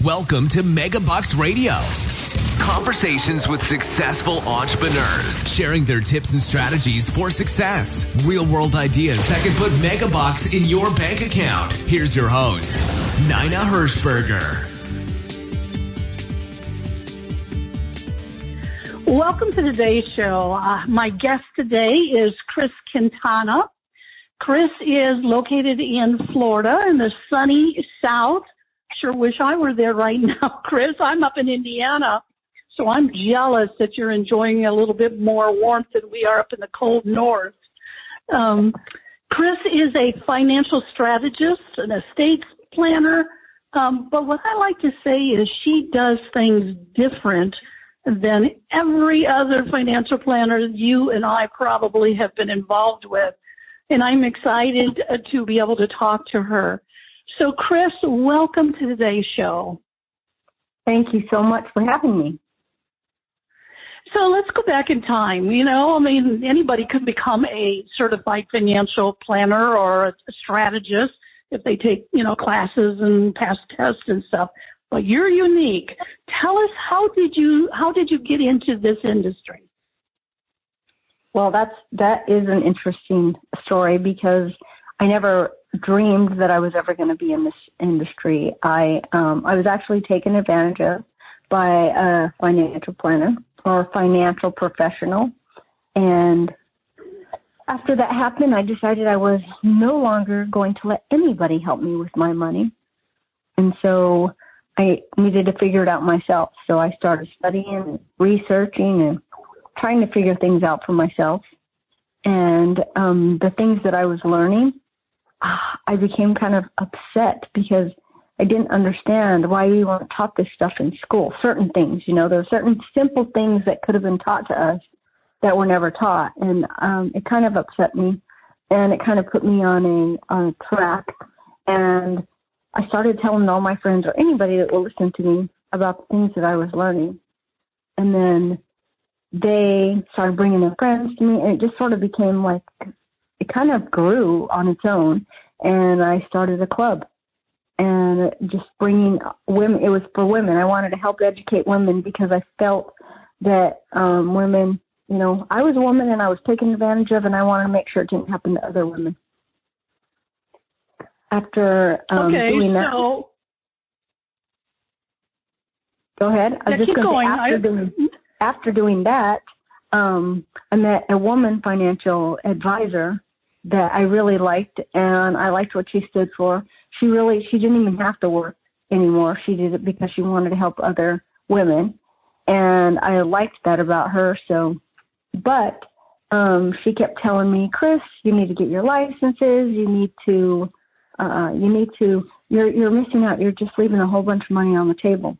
Welcome to MegaBucks Radio. Conversations with successful entrepreneurs, sharing their tips and strategies for success. Real-world ideas that can put MegaBucks in your bank account. Here's your host, Nina Hershberger. Welcome to today's show. My guest today is Chris Quintana. Chris is located in Florida in the sunny South. Sure wish I were there right now, Chris. I'm up in Indiana, so I'm jealous that you're enjoying a little bit more warmth than we are up in the cold north. Chris is a financial strategist, an estate planner, but what I like to say is she does things different than every other financial planner you and I probably have been involved with. And I'm excited to be able to talk to her. So, Chris, welcome to today's show. Thank you so much for having me. So let's go back in time. Anybody could become a certified financial planner or a strategist if they take, classes and pass tests and stuff. But you're unique. Tell us, how did you get into this industry? Well, that is an interesting story because I never dreamed that I was ever going to be in this industry. I was actually taken advantage of by a financial planner or a financial professional. And after that happened, I decided I was no longer going to let anybody help me with my money. And so I needed to figure it out myself. So I started studying, researching, and trying to figure things out for myself. And the things that I was learning, I became kind of upset because I didn't understand why we weren't taught this stuff in school. Certain things, there were certain simple things that could have been taught to us that were never taught. And it kind of upset me, and it kind of put me on a track. And I started telling all my friends or anybody that will listen to me about the things that I was learning. And then they started bringing their friends to me, and it just sort of became like, it kind of grew on its own. And I started a club, and just bringing women, it was for women. I wanted to help educate women because I felt that women, I was a woman and I was taken advantage of, and I wanted to make sure it didn't happen to other women. After doing that. So go ahead. I was just going to say, after doing that, I met a woman financial advisor that I really liked, and I liked what she stood for. She didn't even have to work anymore. She did it because she wanted to help other women, and I liked that about her. But she kept telling me, Chris, you need to get your licenses. You're missing out. You're just leaving a whole bunch of money on the table.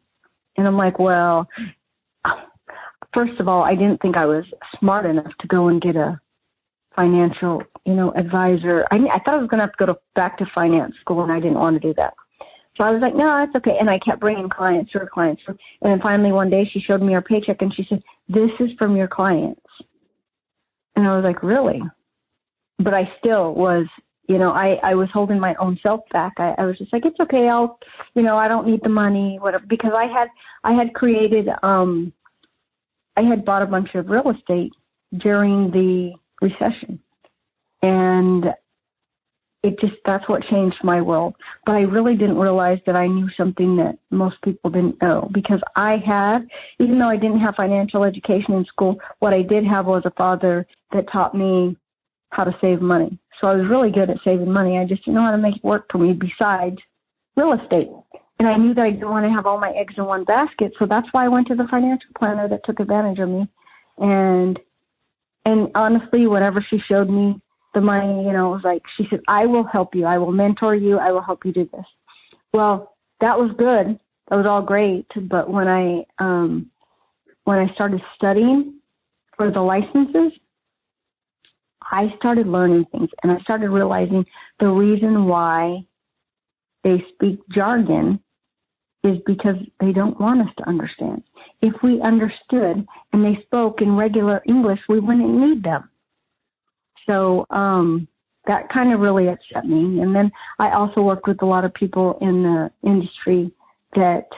And I'm like, well, first of all, I didn't think I was smart enough to go and get a financial, advisor. I thought I was going to have to go back to finance school, and I didn't want to do that. So I was like, no, that's okay. And I kept bringing clients. And then finally one day she showed me her paycheck, and she said, this is from your clients. And I was like, really? But I still was, I was holding my own self back. I was just like, it's okay. I don't need the money, whatever, because I had created, I had bought a bunch of real estate during the recession, and that's what changed my world. But I really didn't realize that I knew something that most people didn't know, because even though I didn't have financial education in school, what I did have was a father that taught me how to save money. So I was really good at saving money. I just didn't know how to make it work for me besides real estate. And I knew that I didn't want to have all my eggs in one basket. So that's why I went to the financial planner that took advantage of me. And honestly, whenever she showed me the money, it was like, she said, I will help you. I will mentor you. I will help you do this. Well, that was good. That was all great. But when I started studying for the licenses, I started learning things, and I started realizing the reason why they speak jargon is because they don't want us to understand. If we understood and they spoke in regular English, we wouldn't need them. So that kind of really upset me. And then I also worked with a lot of people in the industry that,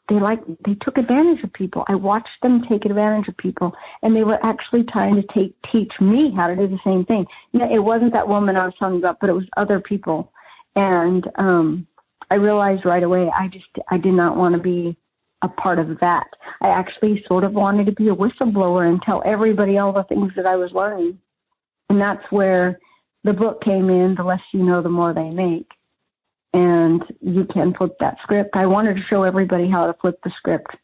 they took advantage of people. I watched them take advantage of people, and they were actually trying to teach me how to do the same thing. It wasn't that woman I was talking about, but it was other people. And I realized right away I did not want to be a part of that. I actually sort of wanted to be a whistleblower and tell everybody all the things that I was learning. And that's where the book came in, The Less You Know, the More They Make. And you can flip that script. I wanted to show everybody how to flip the script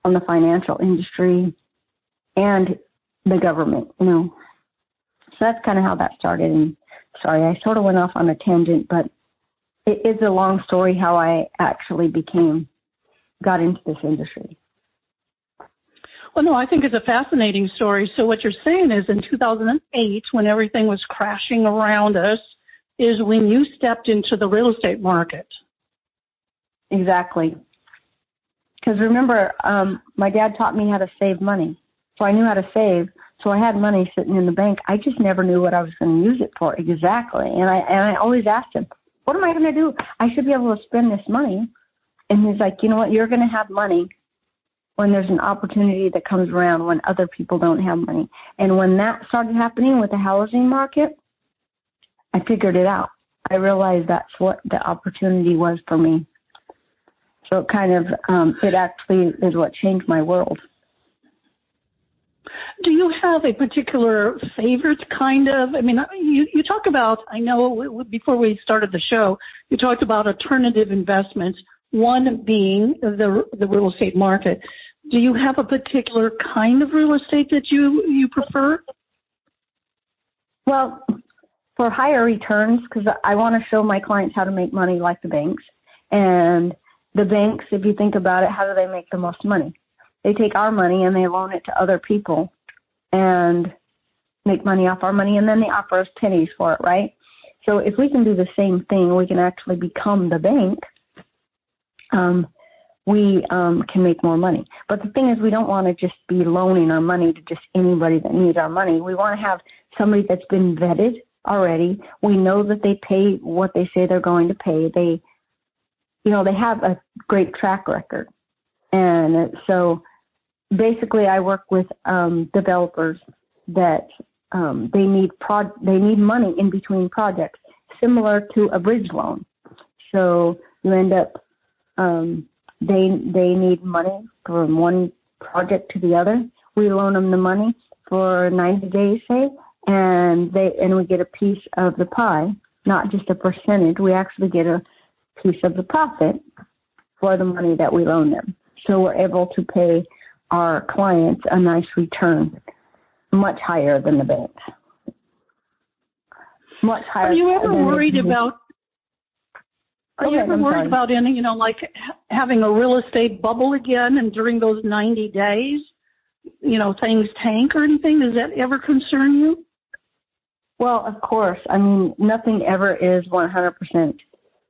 on the financial industry and the government, So that's kind of how that started. And sorry, I sort of went off on a tangent, but it is a long story how I actually got into this industry. Well, no, I think it's a fascinating story. So what you're saying is in 2008, when everything was crashing around us, is when you stepped into the real estate market. Exactly. Because remember, my dad taught me how to save money. So I knew how to save. So I had money sitting in the bank. I just never knew what I was going to use it for exactly. And I always asked him, what am I going to do? I should be able to spend this money. And he's like, you know what? You're going to have money when there's an opportunity that comes around when other people don't have money. And when that started happening with the housing market, I figured it out. I realized that's what the opportunity was for me. So it kind of, it actually is what changed my world. Do you have a particular favorite kind of, you talk about, I know before we started the show, you talked about alternative investments, one being the real estate market. Do you have a particular kind of real estate that you prefer? Well, for higher returns, because I want to show my clients how to make money like the banks. And the banks, if you think about it, how do they make the most money? They take our money and they loan it to other people and make money off our money, and then they offer us pennies for it, right? So if we can do the same thing, we can actually become the bank. We can make more money. But the thing is, we don't want to just be loaning our money to just anybody that needs our money. We want to have somebody that's been vetted already. We know that they pay what they say they're going to pay. They have a great track record. And so basically I work with developers that they need money in between projects, similar to a bridge loan. So you end up they need money from one project to the other. We loan them the money for 90 days, say, and we get a piece of the pie, not just a percentage. We actually get a piece of the profit for the money that we loan them. So we're able to pay our clients a nice return, much higher than the banks. Much higher. Are you ever worried about? Are you ever worried about any, like having a real estate bubble again, and during those 90 days, things tank or anything? Does that ever concern you? Well, of course. Nothing ever is 100%.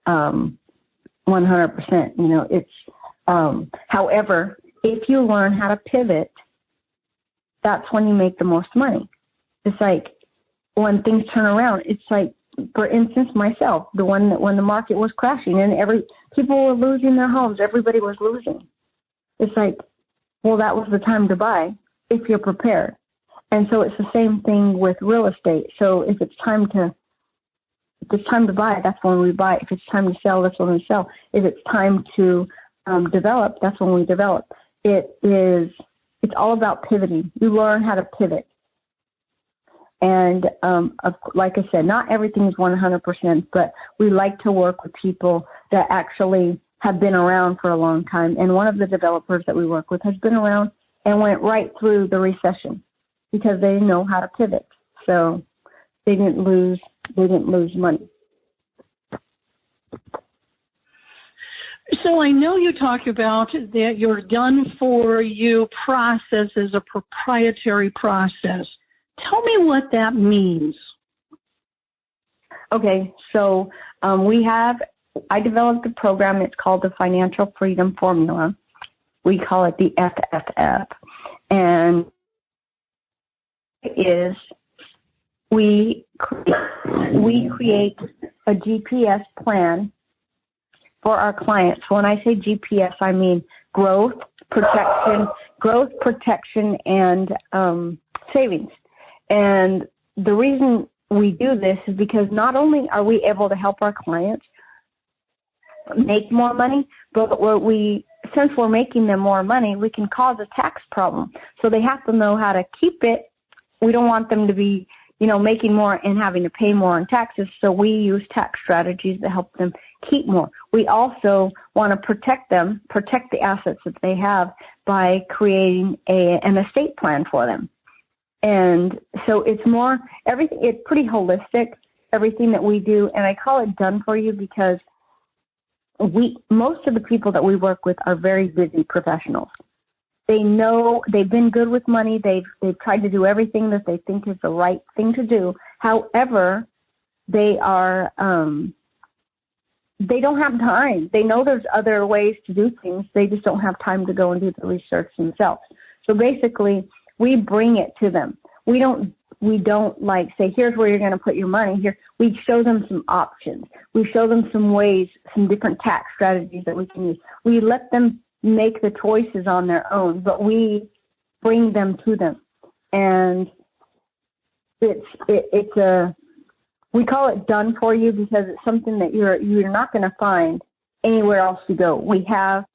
100%. It's. However, if you learn how to pivot, that's when you make the most money. It's like when things turn around. It's like, for instance, myself, when the market was crashing and people were losing their homes, everybody was losing. It's like, well, that was the time to buy if you're prepared. And so it's the same thing with real estate. So if it's time to buy, that's when we buy. If it's time to sell, that's when we sell. If it's time to develop, that's when we develop. It's all about pivoting. You learn how to pivot. And like I said, not everything is 100%, but we like to work with people that actually have been around for a long time. And one of the developers that we work with has been around and went right through the recession because they know how to pivot. So they didn't lose money. So I know you talk about that your done-for-you process is a proprietary process. Tell me what that means. Okay, so I developed a program. It's called the Financial Freedom Formula. We call it the FFF. And we create a GPS plan for our clients. When I say GPS, I mean growth, protection, and savings. And the reason we do this is because not only are we able to help our clients make more money, but since we're making them more money, we can cause a tax problem. So they have to know how to keep it. We don't want them to be, making more and having to pay more in taxes. So we use tax strategies to help them keep more. We also want to protect the assets that they have by creating an estate plan for them. And so it's pretty holistic, everything that we do. And I call it done for you because most of the people that we work with are very busy professionals. They know they've been good with money. They've tried to do everything that they think is the right thing to do. However, they are, they don't have time. They know there's other ways to do things. They just don't have time to go and do the research themselves. So basically, we bring it to them. We don't like say, here's where you're going to put your money. Here, we show them some options. We show them some ways, some different tax strategies that we can use. We let them make the choices on their own, but we bring them to them. And we call it done for you because it's something that you're not going to find anywhere else you go. We have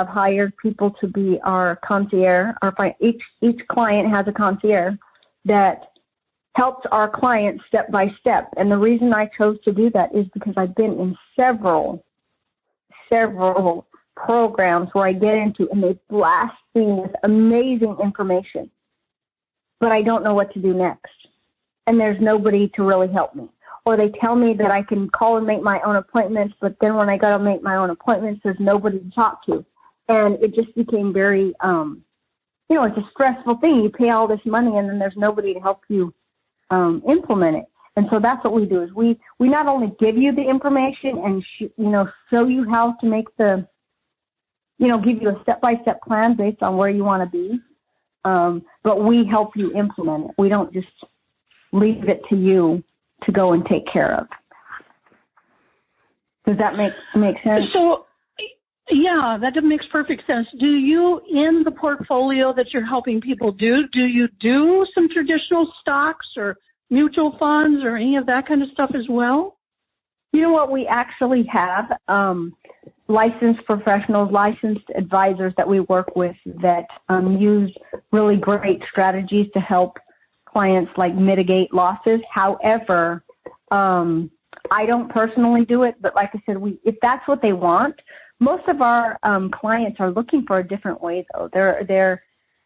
hired people to be our concierge. Each client has a concierge that helps our clients step by step. And the reason I chose to do that is because I've been in several programs where I get into and they blast me with amazing information, but I don't know what to do next. And there's nobody to really help me. Or they tell me that I can call and make my own appointments, but then when I go to make my own appointments, there's nobody to talk to. And it just became very, it's a stressful thing. You pay all this money and then there's nobody to help you implement it. And so that's what we do is we not only give you the information and, show you how to make give you a step-by-step plan based on where you want to be, but we help you implement it. We don't just leave it to you to go and take care of. Does that make sense? So, yeah, that makes perfect sense. Do you, in the portfolio that you're helping people do you do some traditional stocks or mutual funds or any of that kind of stuff as well? You know what? We actually have licensed professionals, licensed advisors that we work with that use really great strategies to help clients mitigate losses. However, I don't personally do it, but like I said, if that's what they want, most of our clients are looking for a different way though. They're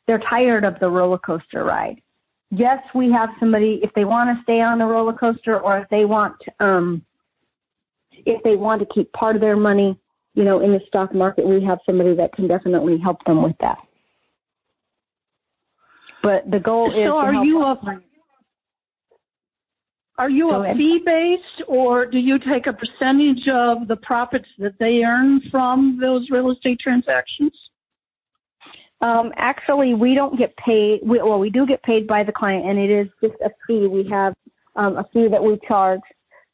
tired of the roller coaster ride. Yes, we have somebody if they want to stay on the roller coaster, or if they want to keep part of their money, in the stock market, we have somebody that can definitely help them with that. But the goal is Are you a fee-based, or do you take a percentage of the profits that they earn from those real estate transactions? Actually, we don't get paid. We do get paid by the client, and it is just a fee. We have a fee that we charge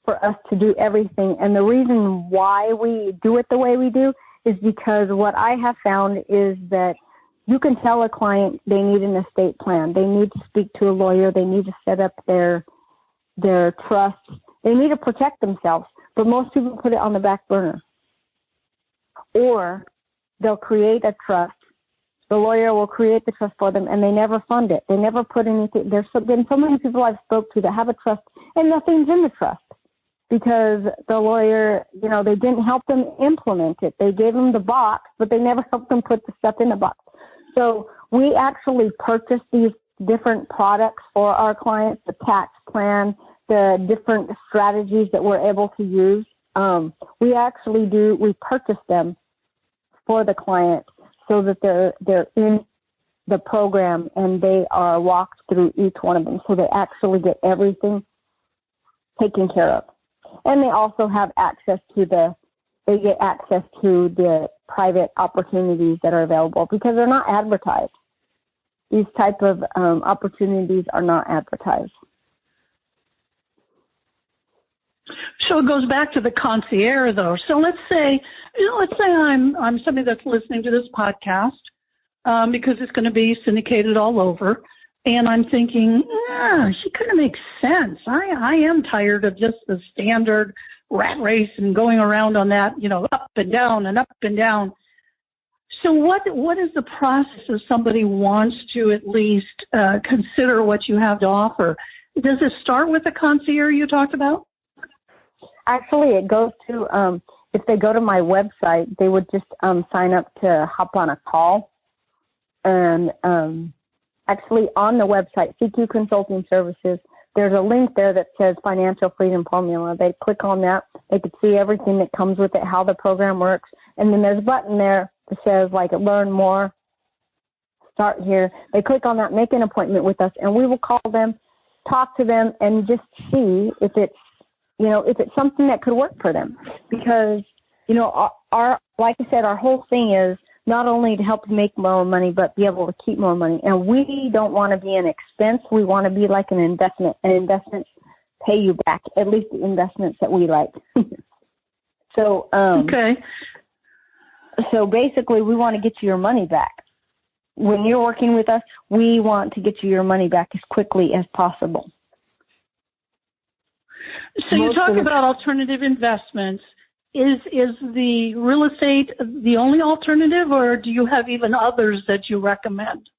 for us to do everything. And the reason why we do it the way we do is because what I have found is that you can tell a client they need an estate plan. They need to speak to a lawyer. They need to set up their trust. They need to protect themselves. But most people put it on the back burner. Or they'll create a trust. The lawyer will create the trust for them, and they never fund it. They never put anything. There's been so many people I've spoke to that have a trust, and nothing's in the trust because the lawyer, they didn't help them implement it. They gave them the box, but they never helped them put the stuff in the box. So we actually purchase these different products for our clients, the tax plan, the different strategies that we're able to use. We purchase them for the client so that they're in the program and they are walked through each one of them. So they actually get everything taken care of. And they also have access to the private opportunities that are available because they're not advertised. These type of opportunities are not advertised. So it goes back to the concierge, though. So let's say I'm somebody that's listening to this podcast because it's going to be syndicated all over, and I'm thinking, she kind of makes sense. I am tired of just the standard rat race and going around on that, up and down and up and down. So what is the process if somebody wants to at least consider what you have to offer? Does it start with the concierge you talked about? Actually, it goes to, if they go to my website, they would just sign up to hop on a call. And actually on the website, CQ Consulting Services, there's a link there that says Financial Freedom Formula. They click on that. They could see everything that comes with it, how the program works. And then there's a button there that says, learn more, start here. They click on that, make an appointment with us, and we will call them, talk to them, and just see if it's something that could work for them. Because, our like I said, our whole thing is not only to help make more money, but be able to keep more money. And we don't want to be an expense. We want to be like an investment. And investments pay you back, at least the investments that we like. So, okay. So basically, we want to get you your money back. When you're working with us, we want to get you your money back as quickly as possible. So you talk about alternative investments. Is the real estate the only alternative, or do you have even others that you recommend?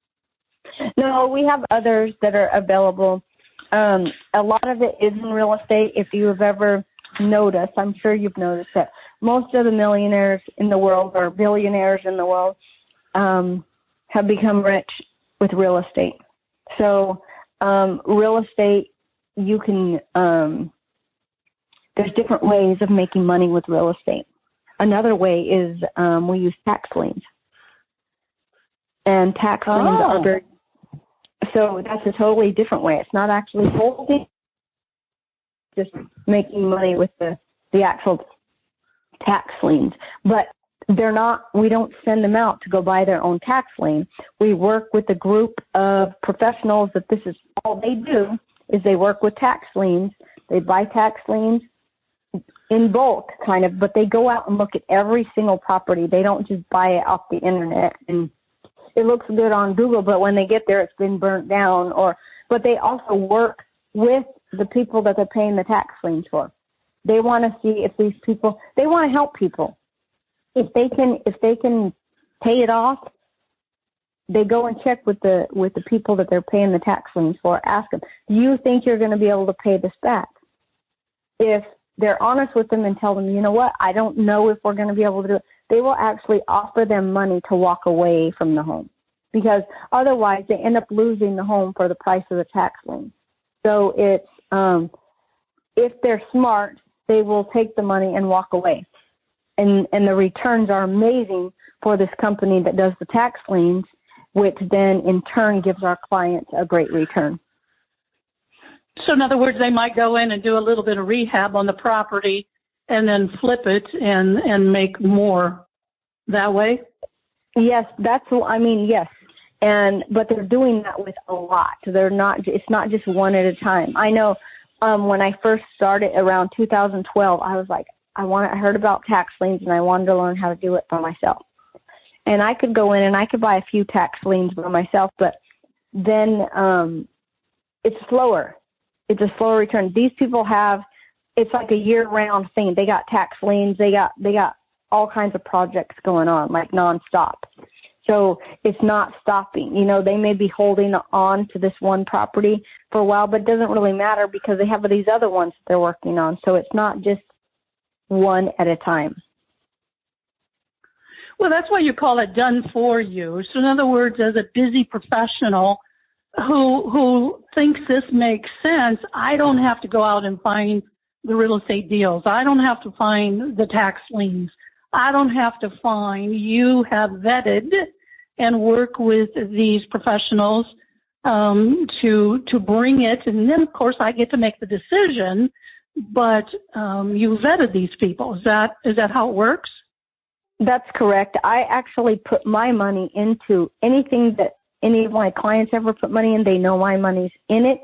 No, we have others that are available. A lot of it is in real estate. If you have ever noticed, I'm sure you've noticed that most of the millionaires in the world or billionaires in the world have become rich with real estate. So real estate, you can... there's different ways of making money with real estate. Another way is we use tax liens. And tax liens are very... So that's a totally different way. It's not actually holding, just making money with the actual tax liens. But they're not, we don't send them out to go buy their own tax lien. We work with a group of professionals that this is all they do, is they work with tax liens. They buy tax liens in bulk, kind of, but they go out and look at every single property. They don't just buy it off the internet and it looks good on Google, but when they get there, it's been burnt down. But they also work with the people that they're paying the tax liens for. They want to see if these people, they want to help people. If they can pay it off, they go and check with the people that they're paying the tax liens for. Ask them, do you think you're going to be able to pay this back? If they're honest with them and tell them, you know what, I don't know if we're going to be able to do it, they will actually offer them money to walk away from the home, because otherwise they end up losing the home for the price of the tax lien. So it's, if they're smart, they will take the money and walk away. And the returns are amazing for this company that does the tax liens, which then in turn gives our clients a great return. So in other words, they might go in and do a little bit of rehab on the property and then flip it and make more that way? Yes, yes. But they're doing that with a lot. It's not just one at a time. I know when I first started around 2012, I was like, I heard about tax liens and I wanted to learn how to do it for myself. And I could go in and I could buy a few tax liens by myself, but then it's slower. It's a slower return. These people it's like a year-round thing. They got tax liens. They got all kinds of projects going on, like nonstop. So it's not stopping. They may be holding on to this one property for a while, but it doesn't really matter because they have these other ones that they're working on. So it's not just one at a time. Well, that's why you call it done for you. So in other words, as a busy professional who thinks this makes sense, I don't have to go out and find the real estate deals. I don't have to find the tax liens. I don't have to find. You have vetted and work with these professionals to bring it, and then of course I get to make the decision. But you vetted these people. Is that how it works? That's correct. I actually put my money into anything that any of my clients ever put money in. They know my money's in it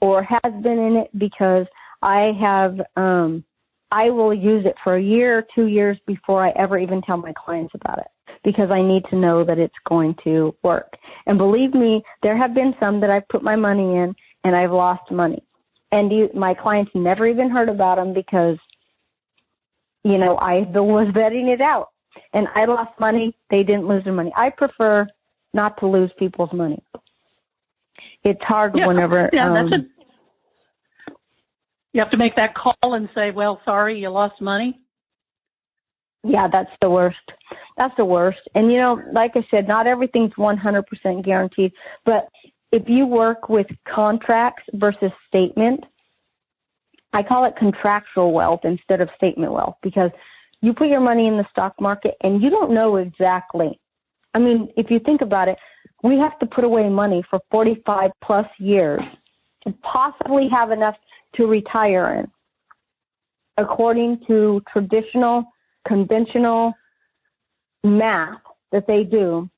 or has been in it because I have, I will use it for a year or 2 years before I ever even tell my clients about it, because I need to know that it's going to work. And believe me, there have been some that I've put my money in and I've lost money. And my clients never even heard about them because, you know, I was vetting it out. And I lost money. They didn't lose their money. I prefer not to lose people's money. It's hard whenever... Yeah, you have to make that call and say, well, sorry, you lost money. Yeah, that's the worst. That's the worst. And, you know, like I said, not everything's 100% guaranteed. But if you work with contracts versus statement, I call it contractual wealth instead of statement wealth, because you put your money in the stock market and you don't know exactly. I mean, if you think about it, we have to put away money for 45 plus years to possibly have enough to retire in, according to traditional, conventional math that they do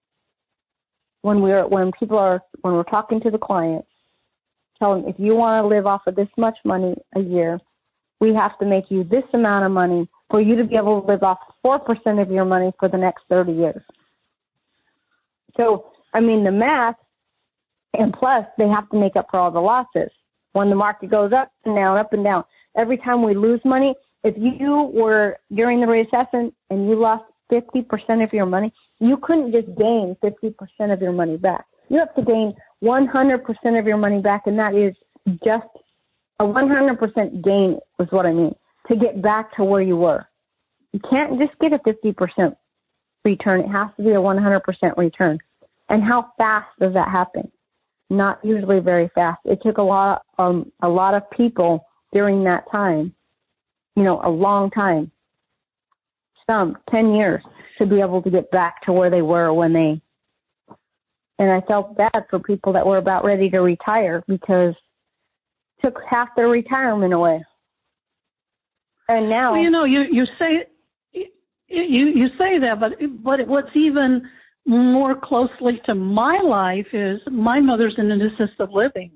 when we're talking to the clients. Tell them, if you want to live off of this much money a year, we have to make you this amount of money for you to be able to live off 4% of your money for the next 30 years. So, I mean, the math, and plus they have to make up for all the losses. When the market goes up and down, up and down, every time we lose money, if you were during the recession and you lost 50% of your money, you couldn't just gain 50% of your money back. You have to gain 100% of your money back, and that is just a 100% gain is what I mean, to get back to where you were. You can't just get a 50% return. It has to be a 100% return. And how fast does that happen? Not usually very fast. It took a lot of people during that time, you know, a long time, some 10 years, to be able to get back to where they were when they, and I felt bad for people that were about ready to retire because it took half their retirement away. And now, well, you know, you say that, but what's even more closely to my life is my mother's in an assisted living.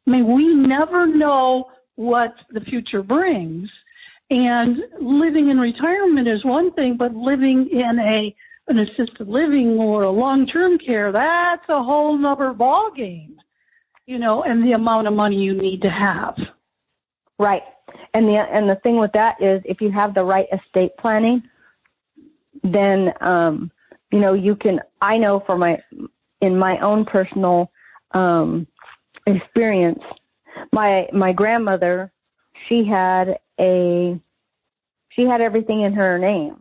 I mean, we never know what the future brings. And living in retirement is one thing, but living in an assisted living or a long-term care, that's a whole nother ballgame, you know, and the amount of money you need to have. Right. And the thing with that is, if you have the right estate planning, then, you know, you can, I know in my own personal experience, my grandmother, she had everything in her name,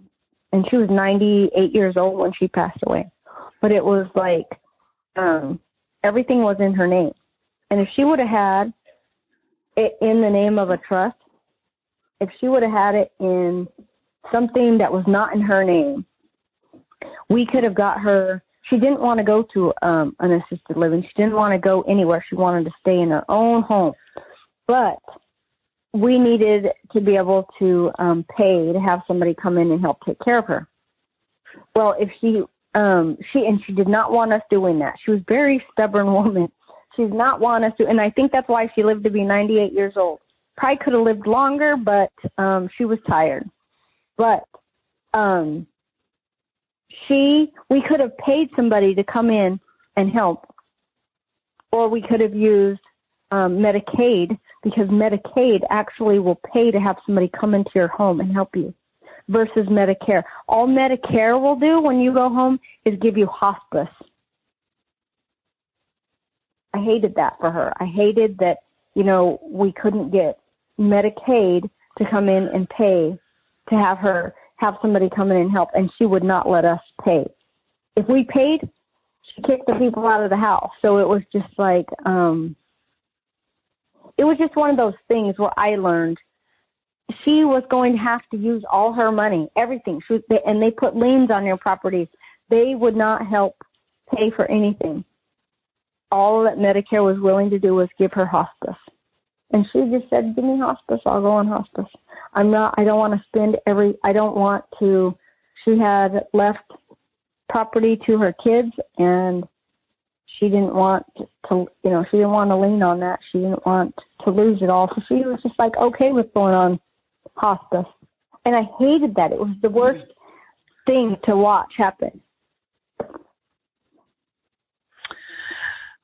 and she was 98 years old when she passed away. But it was like, everything was in her name. And if she would have had it in the name of a trust, if she would have had it in something that was not in her name, we could have got her. She didn't want to go to an assisted living. She didn't want to go anywhere. She wanted to stay in her own home. But we needed to be able to pay to have somebody come in and help take care of her. Well, if she did not want us doing that. She was a very stubborn woman. She did not want us to, and I think that's why she lived to be 98 years old. Probably could have lived longer, but she was tired. But we could have paid somebody to come in and help, or we could have used Medicaid, because Medicaid actually will pay to have somebody come into your home and help you, versus Medicare. All Medicare will do when you go home is give you hospice. I hated that for her. I hated that, you know, we couldn't get Medicaid to come in and pay to have somebody come in and help, and she would not let us pay. If we paid, she kicked the people out of the house. So it was just like, it was just one of those things where I learned she was going to have to use all her money, everything. And they put liens on your properties. They would not help pay for anything. All that Medicare was willing to do was give her hospice. And she just said, give me hospice, I'll go on hospice. I don't want to spend she had left property to her kids, and she didn't want to, she didn't want to lean on that. She didn't want to lose it all. So she was just like okay with going on hospice. And I hated that. It was the worst thing to watch happen.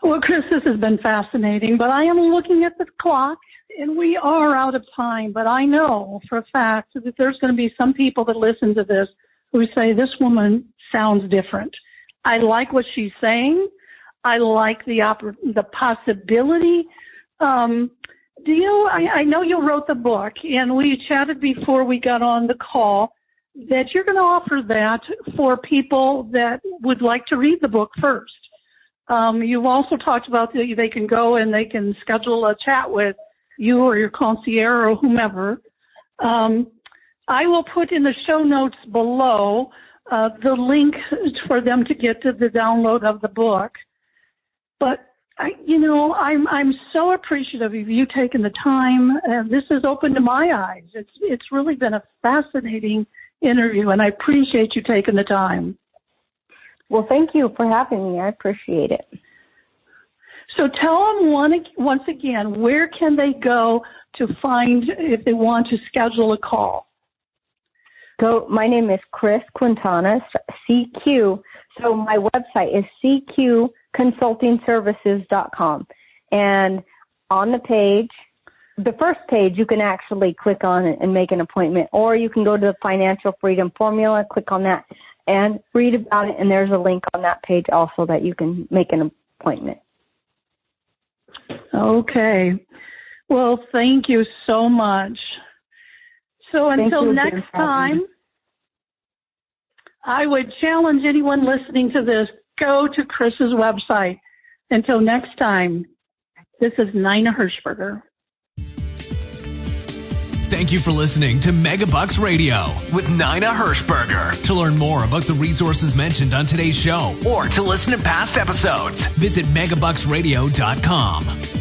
Well, Chris, this has been fascinating, but I am looking at the clock, and we are out of time. But I know for a fact that there's going to be some people that listen to this who say, this woman sounds different. I like what she's saying. I like the possibility. I know you wrote the book, and we chatted before we got on the call, that you're going to offer that for people that would like to read the book first. You've also talked about that they can go and they can schedule a chat with you or your concierge or whomever. I will put in the show notes below the link for them to get to the download of the book. But I'm so appreciative of you taking the time. This has opened my eyes. It's really been a fascinating interview, and I appreciate you taking the time. Well, thank you for having me. I appreciate it. So tell them once again, where can they go to find if they want to schedule a call? My name is Chris Quintana, CQ. So my website is cqconsultingservices.com. And on the page, the first page, you can actually click on it and make an appointment. Or you can go to the Financial Freedom Formula, click on that, and read about it, and there's a link on that page also that you can make an appointment. Okay. Well, thank you so much. So until next time, I would challenge anyone listening to this, go to Chris's website. Until next time, this is Nina Hershberger. Thank you for listening to MegaBucks Radio with Nina Hershberger. To learn more about the resources mentioned on today's show or to listen to past episodes, visit megabucksradio.com.